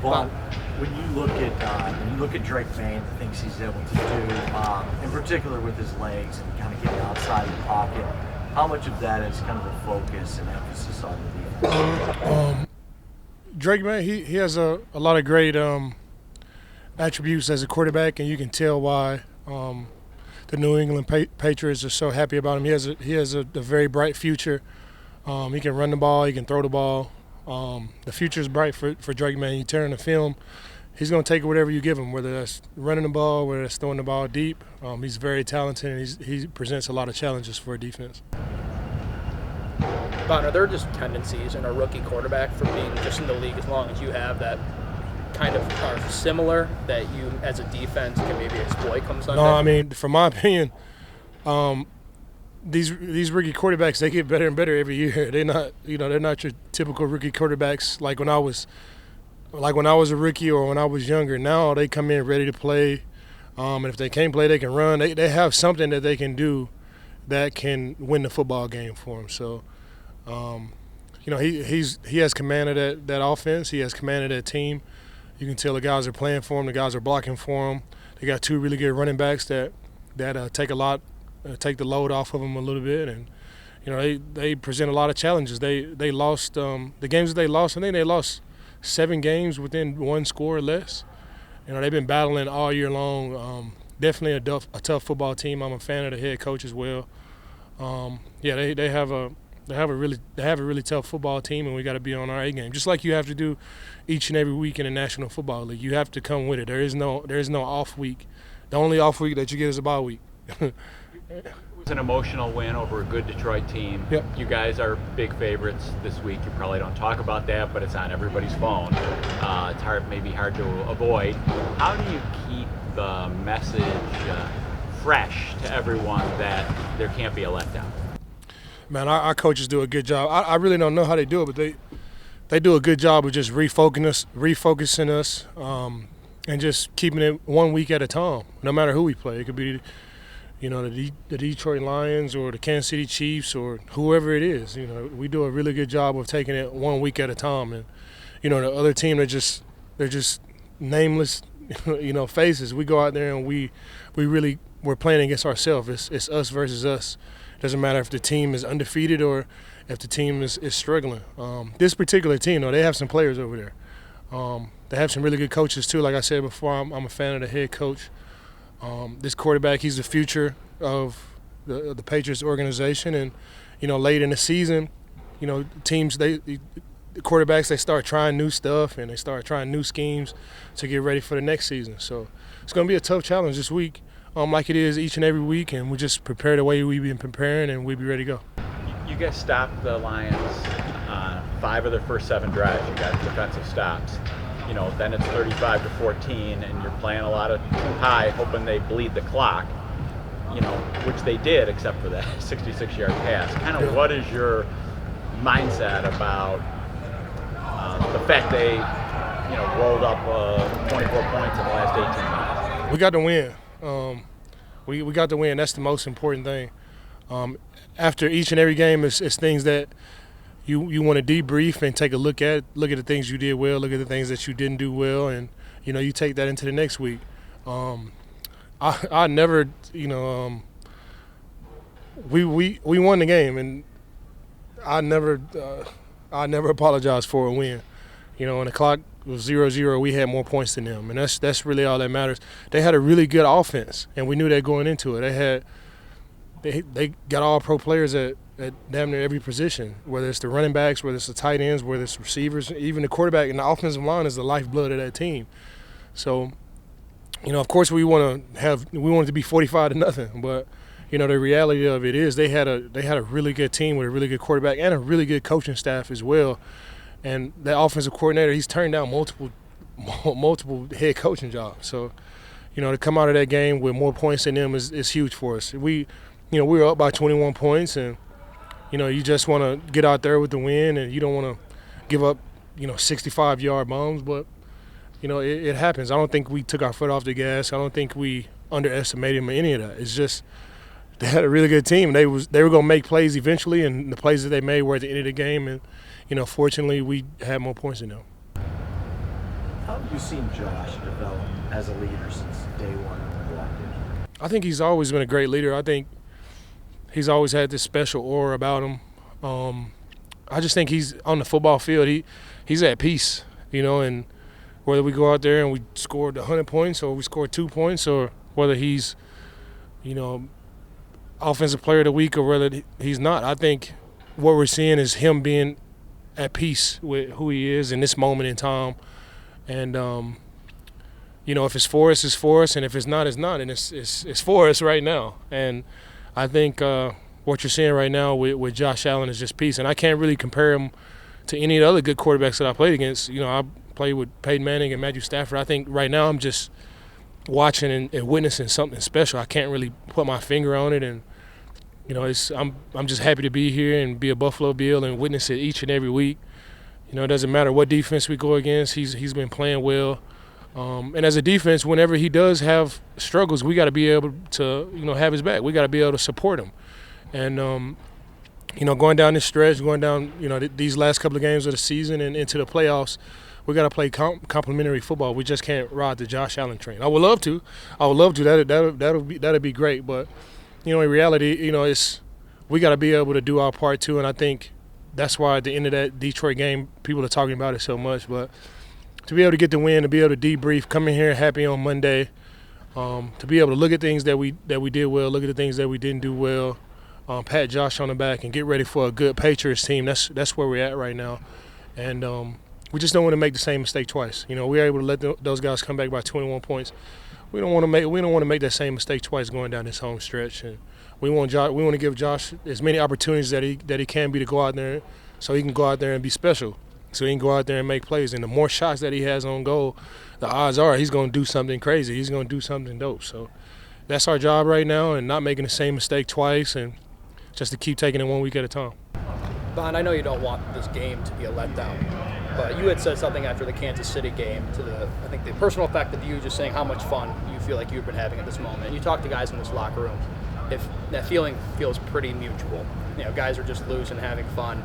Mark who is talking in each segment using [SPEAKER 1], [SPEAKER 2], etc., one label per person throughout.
[SPEAKER 1] Well, when you look at Drake Maye and the things he's able to do, in particular with his legs and kind of getting outside of the pocket, how much of that is kind of a focus and emphasis on the defense?
[SPEAKER 2] Drake Maye, he has a lot of great attributes as a quarterback, and you can tell why the New England Patriots are so happy about him. He has a very bright future. He can run the ball, he can throw the ball. The future is bright for Drake Maye. You turn on the film, he's going to take whatever you give him, whether that's running the ball, whether that's throwing the ball deep. He's very talented, and he presents a lot of challenges for a defense.
[SPEAKER 3] Bon, are there just tendencies in a rookie quarterback for being just in the league as long as you have that kind of are similar that you as a defense can maybe exploit come Sunday?
[SPEAKER 2] No, I mean, from my opinion, these rookie quarterbacks, they get better and better every year. They're not your typical rookie quarterbacks like when I was a rookie or when I was younger. Now they come in ready to play, and if they can't play, they can run. They have something that they can do that can win the football game for them. So, he has command of that offense. He has command of that team. You can tell the guys are playing for him. The guys are blocking for him. They got two really good running backs that take the load off of them a little bit, and they present a lot of challenges. They lost the games that they lost. I think they lost 7 games within 1 score or less. They've been battling all year long. Definitely a tough football team. I'm a fan of the head coach as well. They have a really tough football team, and we got to be on our A game, just like you have to do each and every week in the National Football League. You have to come with it. There is no off week. The only off week that you get is a bye week.
[SPEAKER 4] It was an emotional win over a good Detroit team.
[SPEAKER 2] Yep.
[SPEAKER 4] You guys are big favorites this week. You probably don't talk about that, but it's on everybody's phone. It's maybe hard to avoid. How do you keep the message fresh to everyone that there can't be a letdown?
[SPEAKER 2] Man, our coaches do a good job. I really don't know how they do it, but they do a good job of just refocusing us, and just keeping it 1 week at a time, no matter who we play. It could be the Detroit Lions or the Kansas City Chiefs or whoever it is. We do a really good job of taking it 1 week at a time. And the other team, they're just nameless, faces. We go out there and we're playing against ourselves. It's us versus us. Doesn't matter if the team is undefeated or if the team is struggling. This particular team, they have some players over there. They have some really good coaches too. Like I said before, I'm a fan of the head coach. This quarterback, he's the future of the Patriots organization. And late in the season, teams, the quarterbacks, they start trying new stuff and they start trying new schemes to get ready for the next season. So it's going to be a tough challenge this week, like it is each and every week, and we just prepare the way we've been preparing, and we'll be ready to go.
[SPEAKER 4] You guys stopped the Lions on 5 of their first 7 drives. You got defensive stops. Then it's 35-14, and you're playing a lot of too high, hoping they bleed the clock, which they did, except for that 66-yard pass. Kind of what is your mindset about the fact they, rolled up 24 points in the last 18 minutes?
[SPEAKER 2] We got the win. We got the win. That's the most important thing. After each and every game, it's things that you want to debrief and take a look at the things you did well, look at the things that you didn't do well, and you take that into the next week. I never, we won the game, and I never apologize for a win. When the clock was 0-0, we had more points than them, and that's really all that matters. They had a really good offense, and we knew that going into it. They got all pro players at damn near every position, whether it's the running backs, whether it's the tight ends, whether it's receivers, even the quarterback and the offensive line is the lifeblood of that team. So, of course we want it to be 45-0, but the reality of it is they had a really good team with a really good quarterback and a really good coaching staff as well. And that offensive coordinator, he's turned down multiple head coaching jobs. So, to come out of that game with more points than them is huge for us. We were up by 21 points, and you just want to get out there with the win, and you don't want to give up 65-yard bombs. But it happens. I don't think we took our foot off the gas. I don't think we underestimated them or any of that. It's just they had a really good team. They were going to make plays eventually, and the plays that they made were at the end of the game. And fortunately, we had more points than them.
[SPEAKER 1] How have you seen Josh develop as a leader since day one when he walked in?
[SPEAKER 2] I think he's always been a great leader. I think he's always had this special aura about him. I just think he's on the football field. He's at peace, and whether we go out there and we scored 100 points or we scored 2 points, or whether he's, offensive player of the week or whether he's not, I think what we're seeing is him being at peace with who he is in this moment in time. And, if it's for us, it's for us, and if it's not, it's not, and it's for us right now. And I think what you're seeing right now with Josh Allen is just peace. And I can't really compare him to any of the other good quarterbacks that I played against. I played with Peyton Manning and Matthew Stafford. I think right now I'm just watching and witnessing something special. I can't really put my finger on it, and I'm just happy to be here and be a Buffalo Bill and witness it each and every week. It doesn't matter what defense we go against. He's been playing well, and as a defense, whenever he does have struggles, we got to be able to have his back. We got to be able to support him, and going down this stretch, going down these last couple of games of the season and into the playoffs, we got to play complementary football. We just can't ride the Josh Allen train. I would love to. That'd be great. But in reality, we got to be able to do our part too. And I think that's why at the end of that Detroit game, people are talking about it so much. But to be able to get the win, to be able to debrief, come in here happy on Monday, to be able to look at things that we did well, look at the things that we didn't do well, pat Josh on the back, and get ready for a good Patriots team. That's where we're at right now. And we just don't want to make the same mistake twice. We're able to let those guys come back by 21 points. We don't want to make that same mistake twice going down this home stretch. And we want to give Josh as many opportunities that he can be to go out there, so he can go out there and be special. So he can go out there and make plays. And the more shots that he has on goal, the odds are he's going to do something crazy. He's going to do something dope. So that's our job right now, and not making the same mistake twice, and just to keep taking it 1 week at a time.
[SPEAKER 3] Von, I know you don't want this game to be a letdown, but you had said something after the Kansas City game to the personal effect of you just saying how much fun you feel like you've been having at this moment. You talk to guys in this locker room. If that feeling feels pretty mutual, guys are just losing, having fun.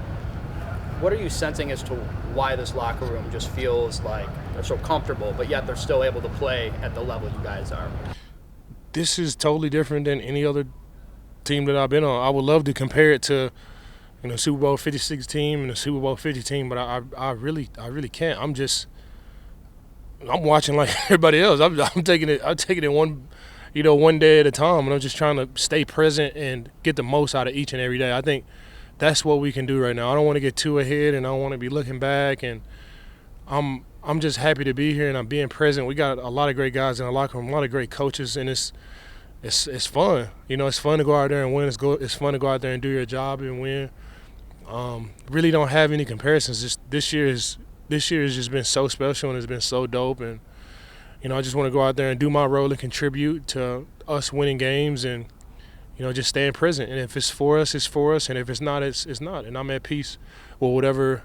[SPEAKER 3] What are you sensing as to why this locker room just feels like they're so comfortable, but yet they're still able to play at the level you guys are?
[SPEAKER 2] This is totally different than any other team that I've been on. I would love to compare it to Super Bowl 56 team and the Super Bowl 50 team, but I really can't. I'm watching like everybody else. I'm taking it one day at a time, and I'm just trying to stay present and get the most out of each and every day. I think that's what we can do right now. I don't want to get too ahead, and I don't want to be looking back, and I'm just happy to be here, and I'm being present. We got a lot of great guys in the locker room, a lot of great coaches, and it's fun. It's fun to go out there and win. It's fun to go out there and do your job and win. Really don't have any comparisons. This year has just been so special, and it's been so dope. And I just want to go out there and do my role and contribute to us winning games, and just staying present. And if it's for us, it's for us, and if it's not, it's not. And I'm at peace with whatever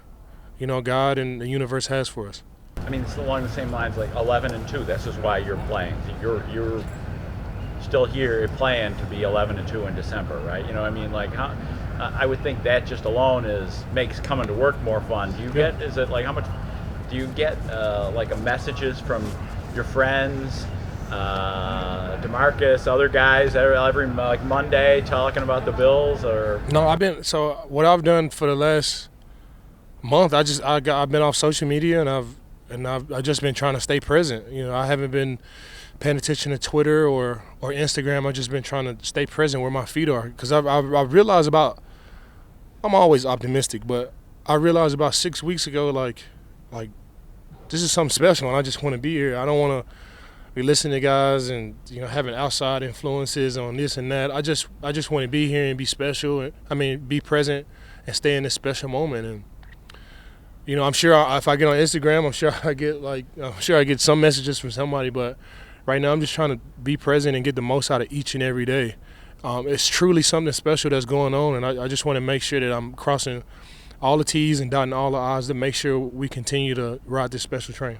[SPEAKER 2] God and the universe has for us.
[SPEAKER 4] I mean, it's along the same lines, like 11-2. This is why you're playing. You're still here playing to be 11-2 in December, right? I would think that just alone makes coming to work more fun. Do you get? Is it like how much? Do you get messages from your friends, DeMarcus, other guys every Monday talking about the Bills? Or
[SPEAKER 2] no, what I've done for the last month. I've been off social media, and I've just been trying to stay present. I haven't been paying attention to Twitter or Instagram. I've just been trying to stay present where my feet are, because I've realized I'm always optimistic, but I realized about 6 weeks ago, like this is something special, and I just want to be here. I don't want to be listening to guys and having outside influences on this and that. I just want to be here and be special. Be present and stay in this special moment. And I'm sure if I get on Instagram, I'm sure I get some messages from somebody, but right now I'm just trying to be present and get the most out of each and every day. It's truly something special that's going on, and I just want to make sure that I'm crossing all the T's and dotting all the I's to make sure we continue to ride this special train.